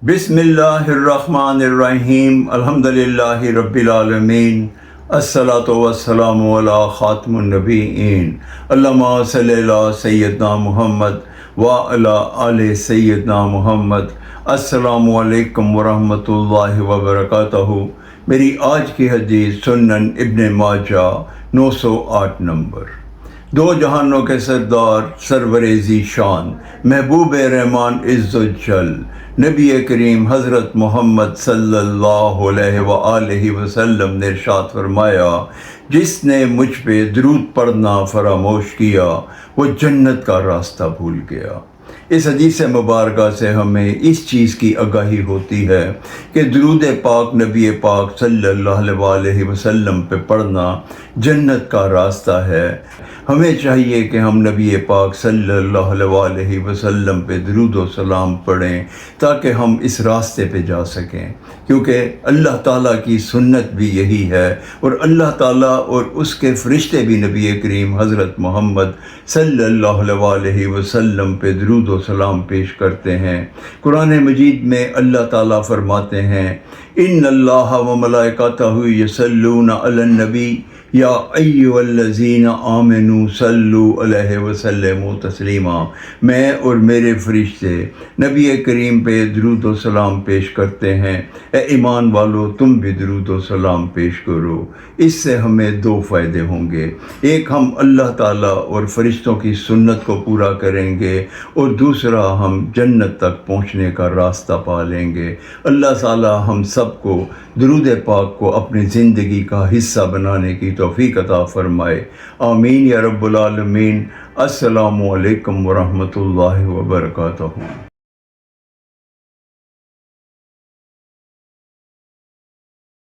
بسم اللہ الرحمن الرحیم الحمدللہ رب العالمین الصلاۃ والسلام علی خاتم النبیین اللہم صلی علی سیدنا محمد وعلی آل سیدنا محمد۔ السلام علیکم ورحمۃ اللہ وبرکاتہ۔ میری آج کی حدیث سنن ابن ماجہ 908 نمبر۔ دو جہانوں کے سردار سرور ذی شان محبوب رحمان عز و جل نبی کریم حضرت محمد صلی اللہ علیہ وآلہ وسلم نے ارشاد فرمایا، جس نے مجھ پہ درود پڑھنا فراموش کیا وہ جنت کا راستہ بھول گیا۔ اس حدیث مبارکہ سے ہمیں اس چیز کی آگاہی ہوتی ہے کہ درود پاک نبی پاک صلی اللہ علیہ وسلم پہ پڑھنا جنت کا راستہ ہے۔ ہمیں چاہیے کہ ہم نبی پاک صلی اللہ علیہ وسلم پہ درود و سلام پڑھیں تاکہ ہم اس راستے پہ جا سکیں، کیونکہ اللہ تعالیٰ کی سنت بھی یہی ہے، اور اللہ تعالیٰ اور اس کے فرشتے بھی نبی کریم حضرت محمد صلی اللہ علیہ وسلم پہ درود و سلام پیش کرتے ہیں۔ قرآن مجید میں اللہ تعالیٰ فرماتے ہیں، ان اللہ و ملائکتہ یصلون علی النبی یا ایھا الذین آمنوا صلوا علیہ وسلموا تسلیما۔ میں اور میرے فرشتے نبی کریم پہ درود و سلام پیش کرتے ہیں، اے ایمان والو تم بھی درود و سلام پیش کرو۔ اس سے ہمیں دو فائدے ہوں گے، ایک ہم اللہ تعالیٰ اور فرشتوں کی سنت کو پورا کریں گے، اور دوسرا ہم جنت تک پہنچنے کا راستہ پا لیں گے۔ اللہ تعالیٰ ہم سب کو درود پاک کو اپنی زندگی کا حصہ بنانے کی توفیق عطا فرمائے، آمین یا رب العالمین۔ السلام علیکم ورحمۃ اللہ وبرکاتہ۔